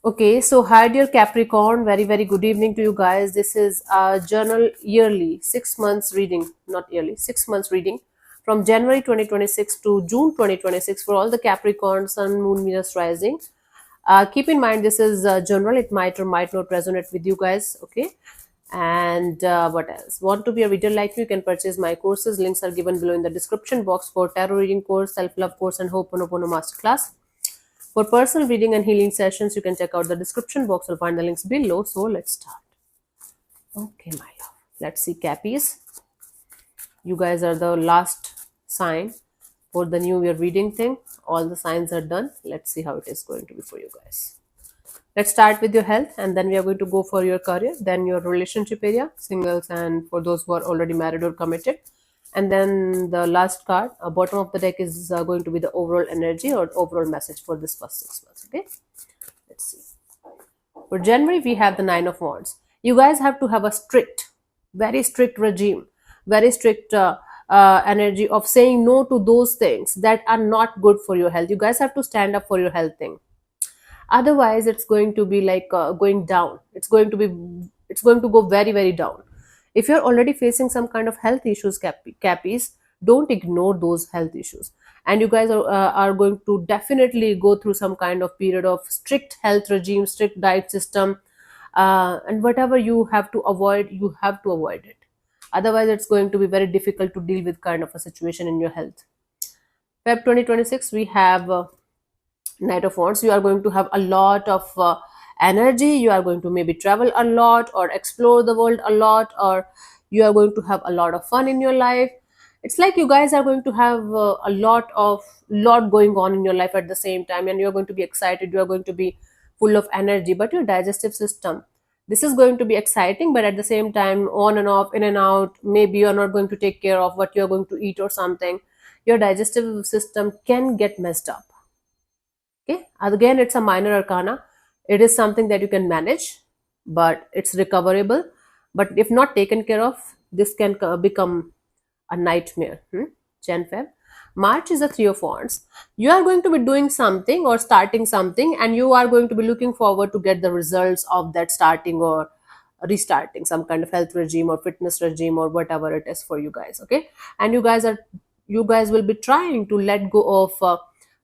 Okay, so hi dear Capricorn, very good evening to you guys. This is a journal yearly 6 months reading, not yearly, 6 months reading from January 2026 to June 2026 for all the Capricorn, Sun, Moon, Venus rising. Keep in mind this is general; it might or might not resonate with you guys. Okay, and what else? Want to be a reader like me? You can purchase my courses. Links are given below in the description box for tarot reading course, self love course, and Ho'oponopono masterclass. For personal reading and healing sessions, you can check out the description box. You'll find the links below. So let's start. Okay, my love. Let's see, Cappies. You guys are the last sign for the new year reading thing. All the signs are done. Let's see how it is going to be for you guys. Let's start with your health, and then we are going to go for your career, then your relationship area, singles, and for those who are already married or committed. And then the last card, bottom of the deck, is going to be the overall energy or overall message for this first 6 months. Okay, let's see. For January, we have the Nine of Wands. You guys have to have a strict, very strict regime, very strict energy of saying no to those things that are not good for your health. You guys have to stand up for your health thing. Otherwise, it's going to be like going down. It's going to go very down. If you're already facing some kind of health issues, Cappies, don't ignore those health issues. And you guys are going to definitely go through some kind of period of strict health regime, strict diet system, and whatever you have to avoid, you have to avoid it. Otherwise, it's going to be very difficult to deal with kind of a situation in your health. Feb 2026, we have Knight of Wands. You are going to have a lot of energy. You are going to maybe travel a lot or explore the world a lot, or you are going to have a lot of fun in your life. It's like you guys are going to have a lot going on in your life at the same time, and you're going to be excited. You are going to be full of energy. But your digestive system, this is going to be exciting, but at the same time, on and off, in and out. Maybe you're not going to take care of what you're going to eat or something. Your digestive system can get messed up. Okay, again, it's a minor arcana. It is something that you can manage, but it's recoverable. But if not taken care of, this can become a nightmare. Jan Feb. March is a Three of Wands. You are going to be doing something or starting something, and you are going to be looking forward to get the results of that starting or restarting some kind of health regime or fitness regime or whatever it is for you guys. Okay, and you guys will be trying to let go of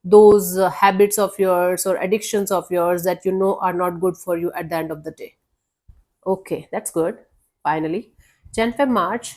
those habits of yours or addictions of yours that you know are not good for you at the end of the day. Okay, that's good. Finally, Jan Feb March.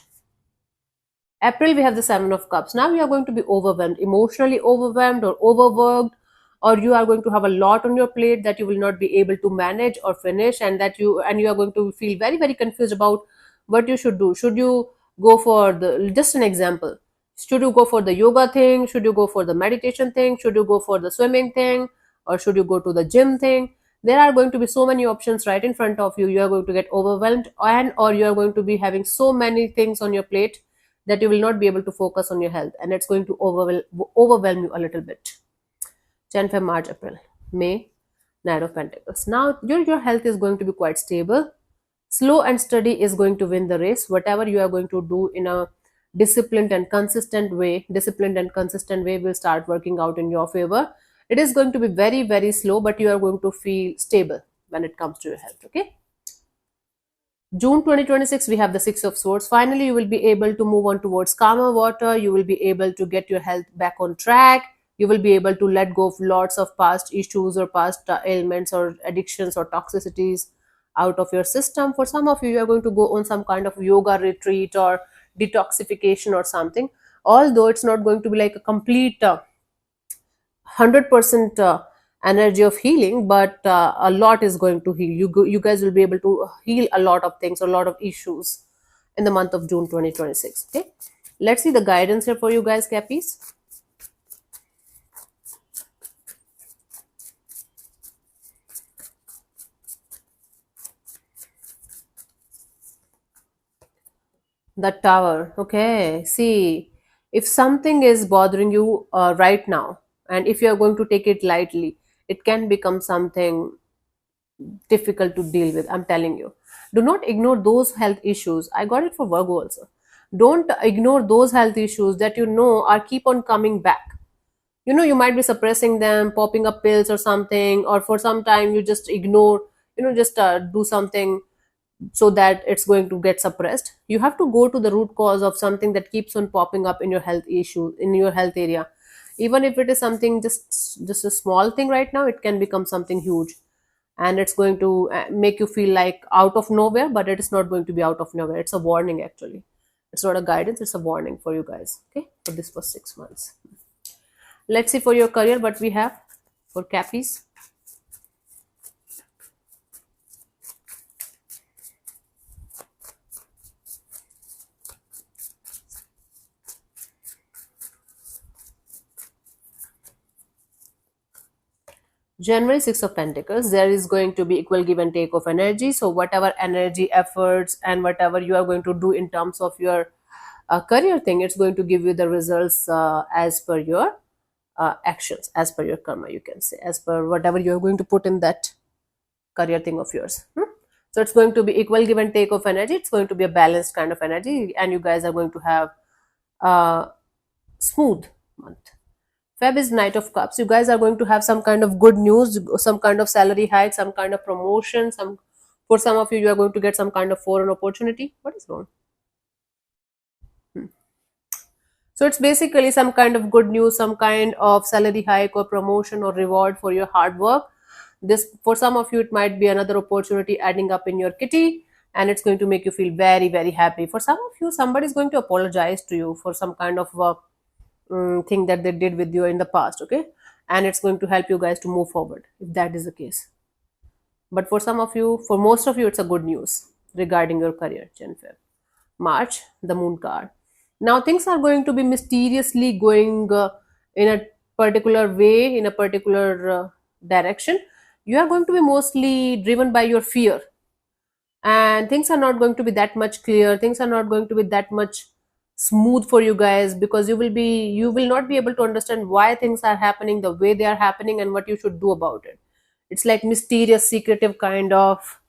April, we have the Seven of Cups. Now you are going to be overwhelmed, emotionally overwhelmed or overworked, or you are going to have a lot on your plate that you will not be able to manage or finish, and you are going to feel very confused about what you should do. Should you go for the, just an example, should you go for the yoga thing? Should you go for the meditation thing? Should you go for the swimming thing? Or should you go to the gym thing? There are going to be so many options right in front of you. You are going to get overwhelmed, and or you are going to be having so many things on your plate that you will not be able to focus on your health, and it's going to overwhelm you a little bit. Jan, Feb, March, April, May, Knight of Pentacles. Now your health is going to be quite stable. Slow and steady is going to win the race. Whatever you are going to do in a disciplined and consistent way will start working out in your favor. It is going to be very slow, but you are going to feel stable when it comes to your health. Okay, June 2026, we have the Six of Swords. Finally, you will be able to move on towards calmer water. You will be able to get your health back on track. You will be able to let go of lots of past issues or past ailments or addictions or toxicities out of your system. For some of you, you are going to go on some kind of yoga retreat or detoxification or something. Although it's not going to be like a complete 100% energy of healing, but a lot is going to heal. You guys will be able to heal a lot of things, a lot of issues in the month of June 2026. Okay, let's see the guidance here for you guys, Cappies. The Tower. Okay, see, if something is bothering you right now, and if you are going to take it lightly, it can become something difficult to deal with. I'm telling you, do not ignore those health issues. I got it for Virgo also. Don't ignore those health issues that you know are keep on coming back. You might be suppressing them, popping up pills or something, or for some time you just ignore, just do something so that it's going to get suppressed. You have to go to the root cause of something that keeps on popping up in your health issue, in your health area. Even if it is something just a small thing right now, it can become something huge, and it's going to make you feel like out of nowhere, but it is not going to be out of nowhere. It's a warning, actually. It's not a guidance, it's a warning for you guys. Okay, for this for 6 months. Let's see for your career what we have for Cappies. January, Six of Pentacles, there is going to be equal give and take of energy. So whatever energy, efforts, and whatever you are going to do in terms of your career thing, it's going to give you the results as per your actions, as per your karma, you can say, as per whatever you are going to put in that career thing of yours. So it's going to be equal give and take of energy. It's going to be a balanced kind of energy, and you guys are going to have a smooth month. Feb is Knight of Cups. You guys are going to have some kind of good news, some kind of salary hike, some kind of promotion. For some of you, you are going to get some kind of foreign opportunity. What is wrong? So it's basically some kind of good news, some kind of salary hike or promotion or reward for your hard work. This, for some of you, it might be another opportunity adding up in your kitty, and it's going to make you feel very, very happy. For some of you, somebody is going to apologize to you for some kind of thing that they did with you in the past. Okay, and it's going to help you guys to move forward if that is the case. But for some of you, for most of you, it's a good news regarding your career. Jan Feb. March, the Moon card. Now things are going to be mysteriously going in a particular way, in a particular direction. You are going to be mostly driven by your fear, and things are not going to be that much clear. Things are not going to be that much smooth for you guys, because you will not be able to understand why things are happening the way they are happening and what you should do about it. It's like mysterious, secretive kind of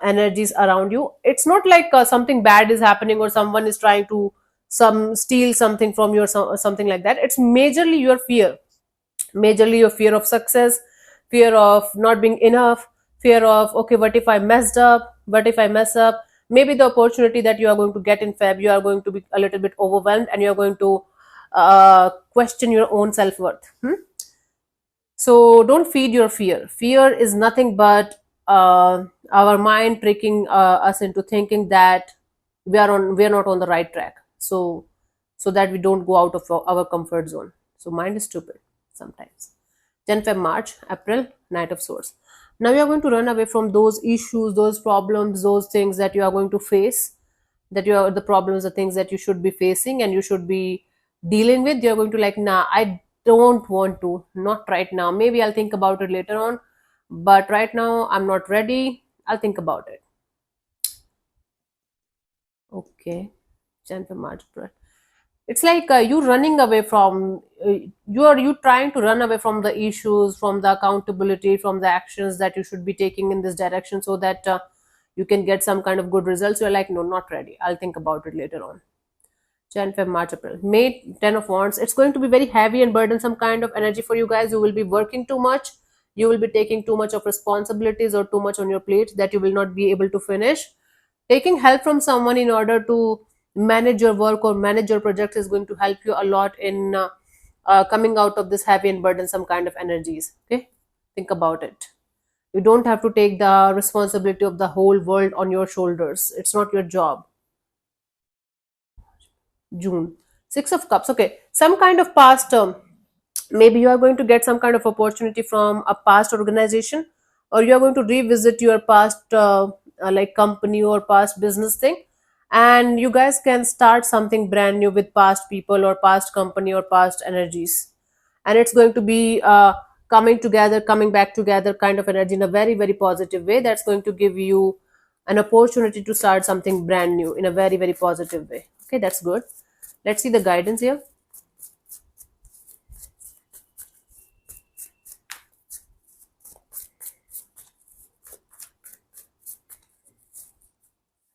energies around you. It's not like something bad is happening or someone is trying to some steal something from you, or something like that. It's majorly your fear of success, fear of not being enough, fear of, okay, what if I messed up, what if I mess up. Maybe the opportunity that you are going to get in Feb, you are going to be a little bit overwhelmed, and you are going to question your own self-worth. So don't feed your fear. Fear is nothing but our mind tricking us into thinking that we are not on the right track. So that we don't go out of our comfort zone. So mind is stupid sometimes. Then Feb, March, April, Knight of Swords. Now you are going to run away from those issues, those problems, those things that you are going to face, that you are the problems, the things that you should be facing and you should be dealing with. You're going to like, nah, I don't want to, not right now. Maybe I'll think about it later on, but right now I'm not ready. I'll think about it. Okay. Jan, Feb, March, April. It's like you running away from you trying to run away from the issues, from the accountability, from the actions that you should be taking in this direction, so that you can get some kind of good results. You're like, no, not ready, I'll think about it later on. Jan, Feb, March, April, May, 10 of Wands. It's going to be very heavy and burdensome kind of energy for you guys. You will be working too much, you will be taking too much of responsibilities or too much on your plate that you will not be able to finish. Taking help from someone in order to manage your work or manage your projects is going to help you a lot in coming out of this heavy and burdensome kind of energies. Okay, think about it. You don't have to take the responsibility of the whole world on your shoulders. It's not your job. June, Six of Cups. Okay, some kind of past maybe you are going to get some kind of opportunity from a past organization, or you are going to revisit your past like company or past business thing, and you guys can start something brand new with past people or past company or past energies, and it's going to be coming together, coming back together kind of energy in a very, very positive way. That's going to give you an opportunity to start something brand new in a very, very positive way. Okay, that's good. Let's see the guidance here.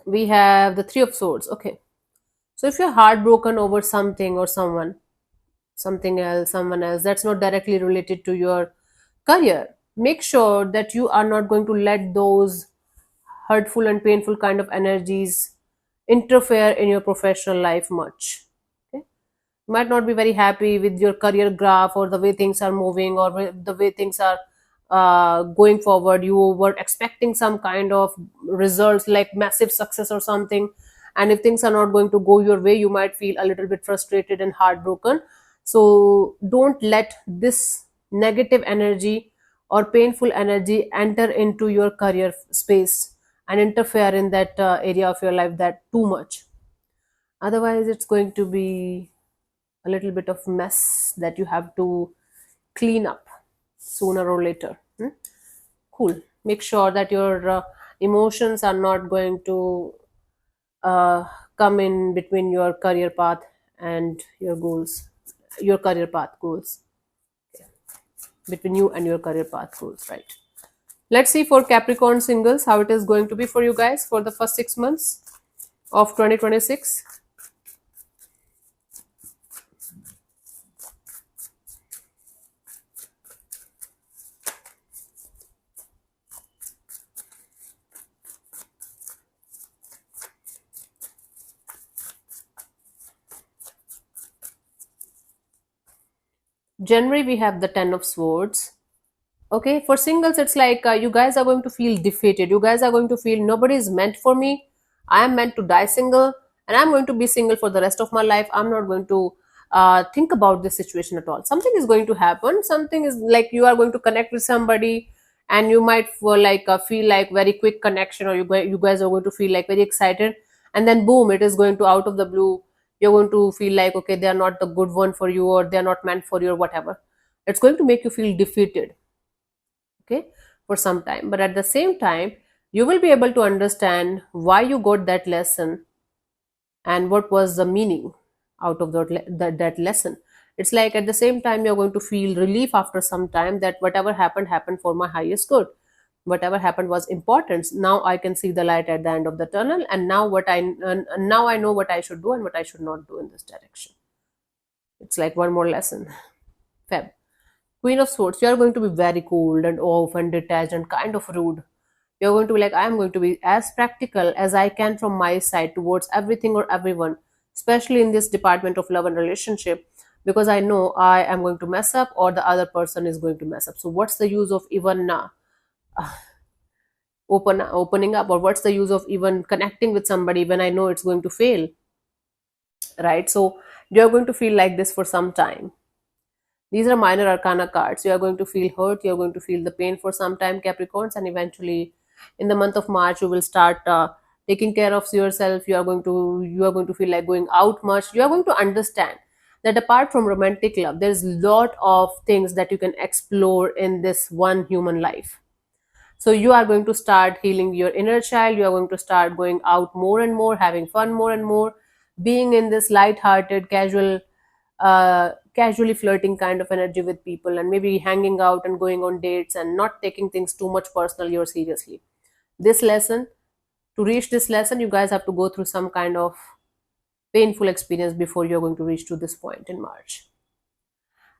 We have the Three of Swords. Okay, so if you're heartbroken over something or someone, something else, someone else that's not directly related to your career. Make sure that you are not going to let those hurtful and painful kind of energies interfere in your professional life much. Okay? You might not be very happy with your career graph or the way things are moving or the way things are going forward. You were expecting some kind of results like massive success or something, and if things are not going to go your way, you might feel a little bit frustrated and heartbroken. So don't let this negative energy or painful energy enter into your career space and interfere in that area of your life that too much. Otherwise it's going to be a little bit of mess that you have to clean up sooner or later. Cool. Make sure that your emotions are not going to uh, come in between your career path and your goals, your career path goals, between you and your career path goals, right? Let's see for Capricorn singles how it is going to be for you guys for the first 6 months of 2026. January, we have the Ten of Swords. Okay, for singles, it's like you guys are going to feel defeated. You guys are going to feel nobody is meant for me. I am meant to die single, and I'm going to be single for the rest of my life. I'm not going to think about this situation at all. Something is going to happen. Something is like you are going to connect with somebody, and you might feel like very quick connection, or you guys are going to feel like very excited, and then boom, it is going to out of the blue. You're going to feel like okay, they are not the good one for you, or they are not meant for you, or whatever. It's going to make you feel defeated, okay, for some time, but at the same time you will be able to understand why you got that lesson and what was the meaning out of that lesson. It's like at the same time you're going to feel relief after some time that whatever happened happened for my highest good. Whatever happened was important. Now I can see the light at the end of the tunnel, and now I know what I should do and what I should not do in this direction. It's like one more lesson. Feb. Queen of Swords, you are going to be very cold and off and detached and kind of rude. You're going to be like, I am going to be as practical as I can from my side towards everything or everyone, especially in this department of love and relationship, because I know I am going to mess up or the other person is going to mess up. So, what's the use of even opening up, or what's the use of even connecting with somebody when I know it's going to fail, right? So, you're going to feel like this for some time. These are minor arcana cards. You are going to feel hurt, you're going to feel the pain for some time, Capricorns, and eventually in the month of March you will start taking care of yourself. You are going to feel like going out much. You are going to understand that apart from romantic love, there's a lot of things that you can explore in this one human life. So you are going to start healing your inner child. You are going to start going out more and more, having fun more and more, being in this light-hearted, casually flirting kind of energy with people, and maybe hanging out and going on dates and not taking things too much personally or seriously. This lesson, to reach this lesson, you guys have to go through some kind of painful experience before you're going to reach to this point in March.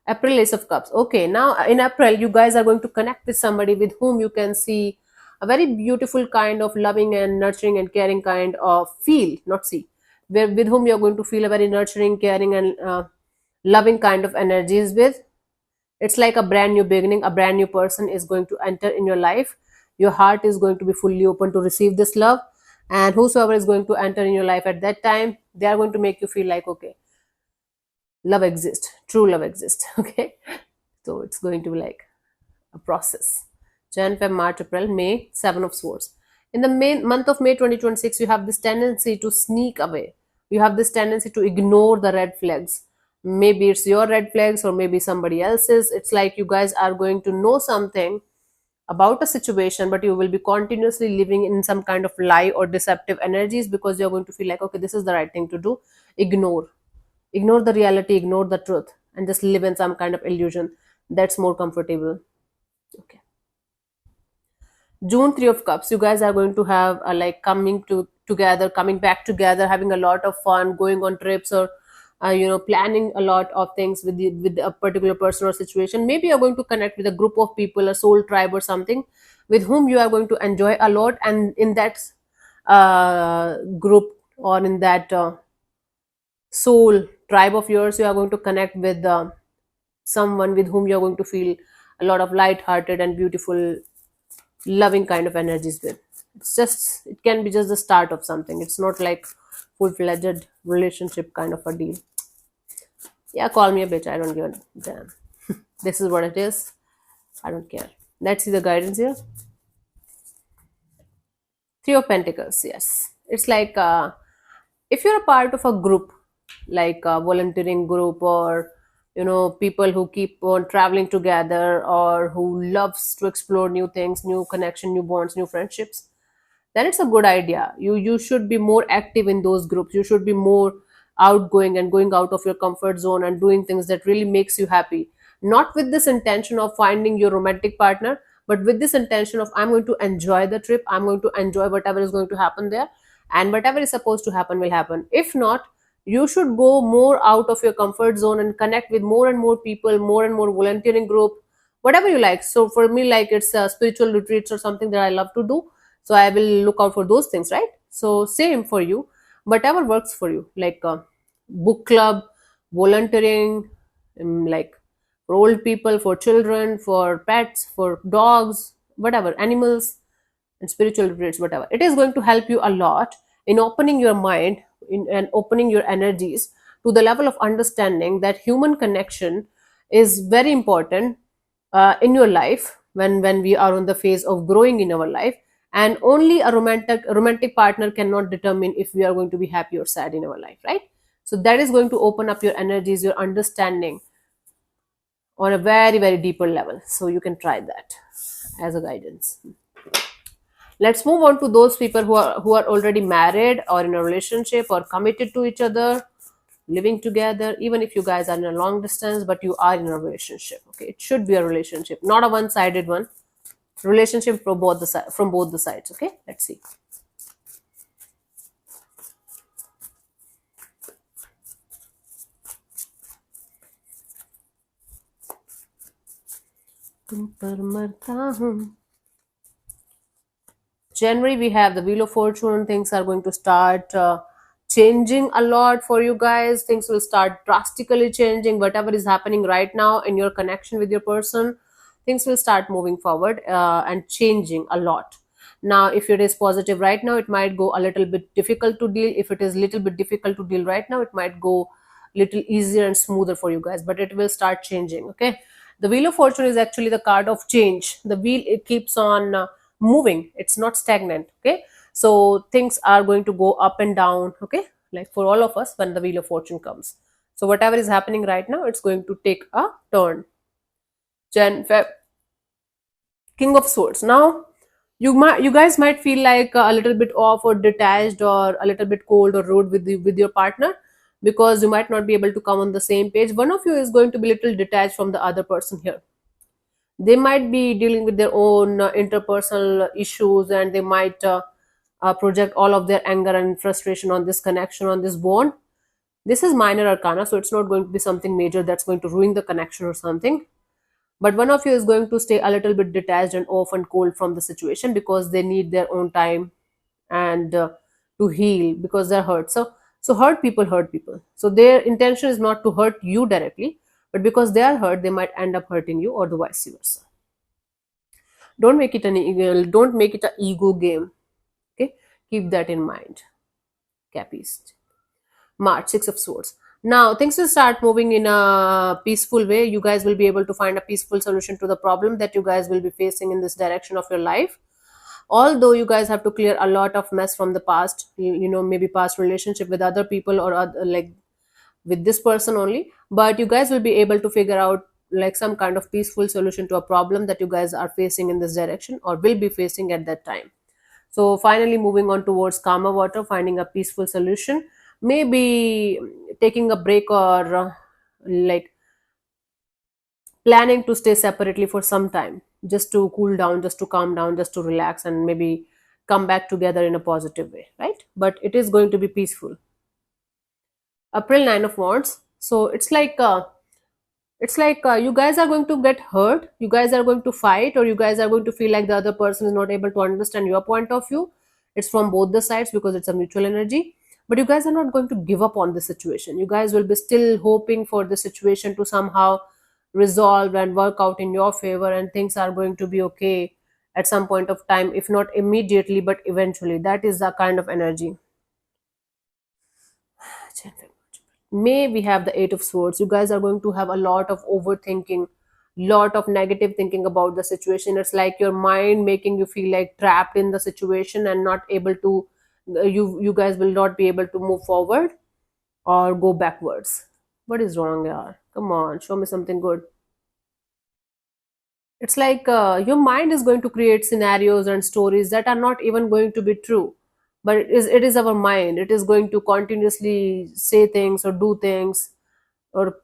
April, Ace of Cups. Okay, now in April, you guys are going to connect with somebody with whom you can see a very beautiful kind of loving and nurturing and caring kind of feel, not see, where with whom you're going to feel a very nurturing, caring, and loving kind of energies with. It's like a brand new beginning. A brand new person is going to enter in your life. Your heart is going to be fully open to receive this love, and whosoever is going to enter in your life at that time, they are going to make you feel like okay, love exists, true love exists. Okay, so it's going to be like a process. Jan, Feb, March, April, May, Seven of Swords. In the month of May 2026, you have this tendency to sneak away. You have this tendency to ignore the red flags. Maybe it's your red flags or maybe somebody else's. It's like you guys are going to know something about a situation, but you will be continuously living in some kind of lie or deceptive energies because you're going to feel like, okay, this is the right thing to do. Ignore the reality, ignore the truth, and just live in some kind of illusion that's more comfortable. Okay. June, Three of Cups. You guys are going to have like coming back together, having a lot of fun, going on trips or planning a lot of things with a particular person or situation. Maybe you're going to connect with a group of people, a soul tribe or something, with whom you are going to enjoy a lot, and in that group, or in that soul tribe of yours, you are going to connect with someone with whom you're going to feel a lot of light-hearted and beautiful, loving kind of energies with. It can be just the start of something. It's not like full-fledged relationship kind of a deal. Yeah, call me a bitch. I don't give a damn. This is what it is. I don't care. Let's see the guidance here. Three of Pentacles. Yes, it's like if you're a part of a group, like a volunteering group, or people who keep on traveling together, or who loves to explore new things, new connection, new bonds, new friendships, then it's a good idea. You should be more active in those groups. You should be more outgoing and going out of your comfort zone and doing things that really makes you happy, not with this intention of finding your romantic partner, but with this intention of, I'm going to enjoy the trip, I'm going to enjoy whatever is going to happen there, and whatever is supposed to happen will happen. If not, you should go more out of your comfort zone and connect with more and more people, more and more volunteering group, whatever you like. So for me, like, it's spiritual retreats or something that I love to do, so I will look out for those things, right? So same for you, whatever works for you, like book club, volunteering, like for old people, for children, for pets, for dogs, whatever, animals, and spiritual retreats, whatever. It is going to help you a lot in opening your mind, and opening your energies to the level of understanding that human connection is very important in your life, when we are on the phase of growing in our life. And only a romantic partner cannot determine if we are going to be happy or sad in our life, right? So that is going to open up your energies, your understanding, on a very, very deeper level. So you can try that as a guidance. Let's move on to those people who are already married, or in a relationship, or committed to each other, living together. Even if you guys are in a long distance, but you are in a relationship, okay, it should be a relationship, not a one-sided one. Relationship from both the sides. Okay, let's see. तुम पर मरता हूँ. January, we have the Wheel of Fortune. Things are going to start changing a lot for you guys. Things will start drastically changing. Whatever is happening right now in your connection with your person, things will start moving forward and changing a lot. Now, if it is positive right now, it might go a little bit difficult to deal. If it is little bit difficult to deal right now, it might go little easier and smoother for you guys, but it will start changing. Okay, the Wheel of Fortune is actually the card of change. The wheel, it keeps on moving, it's not stagnant. Okay, so things are going to go up and down, okay, like for all of us when the Wheel of Fortune comes. So whatever is happening right now, it's going to take a turn. King of Swords. Now you guys might feel like a little bit off or detached, or a little bit cold or rude with your partner, because you might not be able to come on the same page. One of you is going to be a little detached from the other person here. They might be dealing with their own interpersonal issues, and they might project all of their anger and frustration on this connection, on this bond. This is minor arcana, so it's not going to be something major that's going to ruin the connection or something. But one of you is going to stay a little bit detached and off and cold from the situation, because they need their own time and to heal, because they're hurt. So hurt people. So their intention is not to hurt you directly, but because they are hurt, they might end up hurting you, or the vice versa. Don't make it an ego game. Okay, keep that in mind. Capist. March, Six of Swords. Now things will start moving in a peaceful way. You guys will be able to find a peaceful solution to the problem that you guys will be facing in this direction of your life. Although you guys have to clear a lot of mess from the past, maybe past relationship with other people, or other, like with this person only, but you guys will be able to figure out like some kind of peaceful solution to a problem that you guys are facing in this direction, or will be facing at that time. So finally moving on towards calmer water, finding a peaceful solution, maybe taking a break, or like planning to stay separately for some time, just to cool down, just to calm down, just to relax, and maybe come back together in a positive way, right? But it is going to be peaceful. April, Nine of Wands. So it's like you guys are going to get hurt, you guys are going to fight, or you guys are going to feel like the other person is not able to understand your point of view. It's from both the sides because it's a mutual energy. But you guys are not going to give up on the situation. You guys will be still hoping for the situation to somehow resolve and work out in your favor, and things are going to be okay at some point of time, if not immediately but eventually. That is the kind of energy. May we have the Eight of Swords. You guys are going to have a lot of overthinking, lot of negative thinking about the situation. It's like your mind making you feel like trapped in the situation and not able to, you guys will not be able to move forward or go backwards. What is wrong, yaar? Come on, show me something good. It's like your mind is going to create scenarios and stories that are not even going to be true, but it is our mind. It is going to continuously say things or do things, or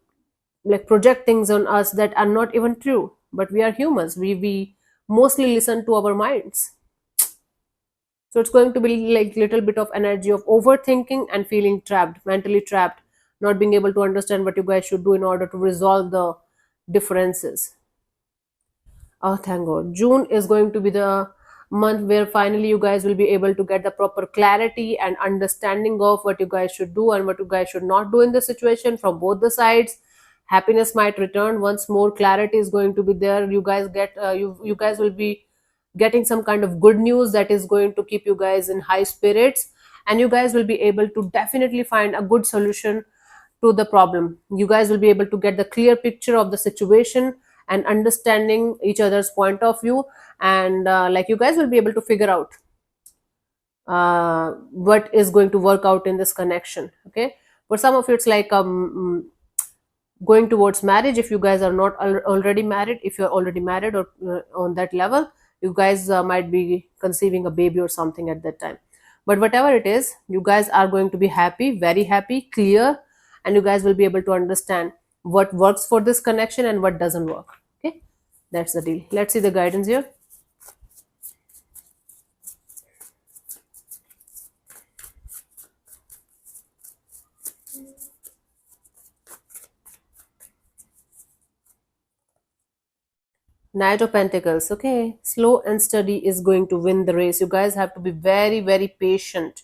like project things on us that are not even true. But we are humans, we mostly listen to our minds. So it's going to be like little bit of energy of overthinking and feeling trapped, mentally trapped, not being able to understand what you guys should do in order to resolve the differences. Oh, thank God. June is going to be the month where finally you guys will be able to get the proper clarity and understanding of what you guys should do and what you guys should not do in the situation from both the sides. Happiness might return once more. Clarity is going to be there. You guys get you guys will be getting some kind of good news that is going to keep you guys in high spirits, and you guys will be able to definitely find a good solution to the problem. You guys will be able to get the clear picture of the situation and understanding each other's point of view, and like you guys will be able to figure out what is going to work out in this connection. Okay, for some of you it's like going towards marriage. If you guys are not already married, if you're already married or on that level, you guys might be conceiving a baby or something at that time. But whatever it is, you guys are going to be happy, very happy, clear, and you guys will be able to understand what works for this connection and what doesn't work. Okay, that's the deal. Let's see the guidance here. Knight of Pentacles. Okay, slow and steady is going to win the race. You guys have to be very, very patient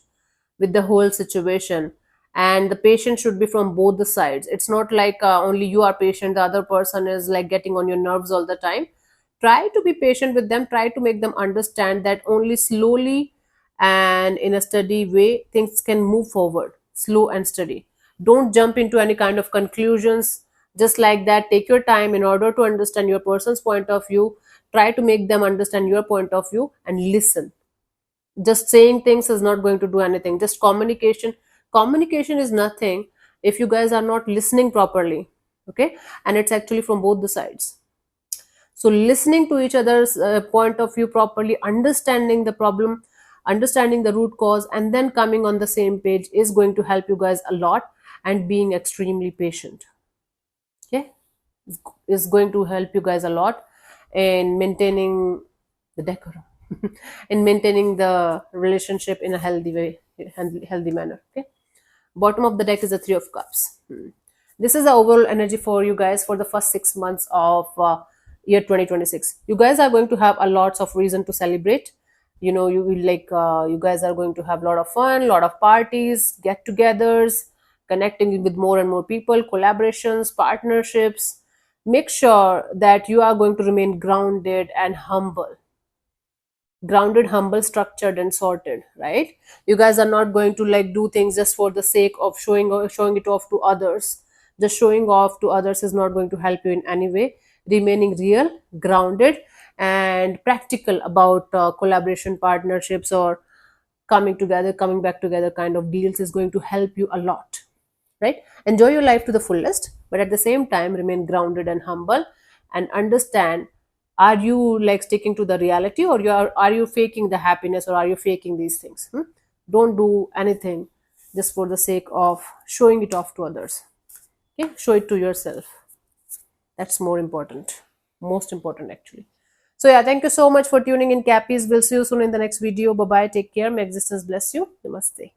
with the whole situation, and the patience should be from both the sides. It's not like only you are patient, the other person is like getting on your nerves all the time. Try to be patient with them. Try to make them understand that only slowly and in a steady way things can move forward. Slow and steady. Don't jump into any kind of conclusions just like that. Take your time in order to understand your person's point of view. Try to make them understand your point of view and listen. Just saying things is not going to do anything. Just communication is nothing if you guys are not listening properly. Okay, and it's actually from both the sides. So listening to each other's point of view properly, understanding the problem, understanding the root cause, and then coming on the same page is going to help you guys a lot. And being extremely patient, okay, is going to help you guys a lot in maintaining the decorum, in maintaining the relationship in a healthy way, healthy manner. Okay, bottom of the deck is the Three of Cups. This is the overall energy for you guys for the first 6 months of year 2026. You guys are going to have a lots of reason to celebrate. You know, you will like you guys are going to have a lot of fun, lot of parties, get-togethers, connecting with more and more people, collaborations, partnerships. Make sure that you are going to remain grounded and humble. Grounded, humble, structured, and sorted, right? You guys are not going to like do things just for the sake of showing it off to others. Just showing off to others is not going to help you in any way. Remaining real, grounded, and practical about collaboration, partnerships, or coming together, coming back together kind of deals is going to help you a lot, right? Enjoy your life to the fullest, but at the same time remain grounded and humble, and understand, are you like sticking to the reality, or are you faking the happiness, or are you faking these things? Don't do anything just for the sake of showing it off to others. Okay, show it to yourself. That's more important, most important actually. So yeah, thank you so much for tuning in, Cappies. We'll see you soon in the next video. Bye bye, take care, may existence bless you. Namaste.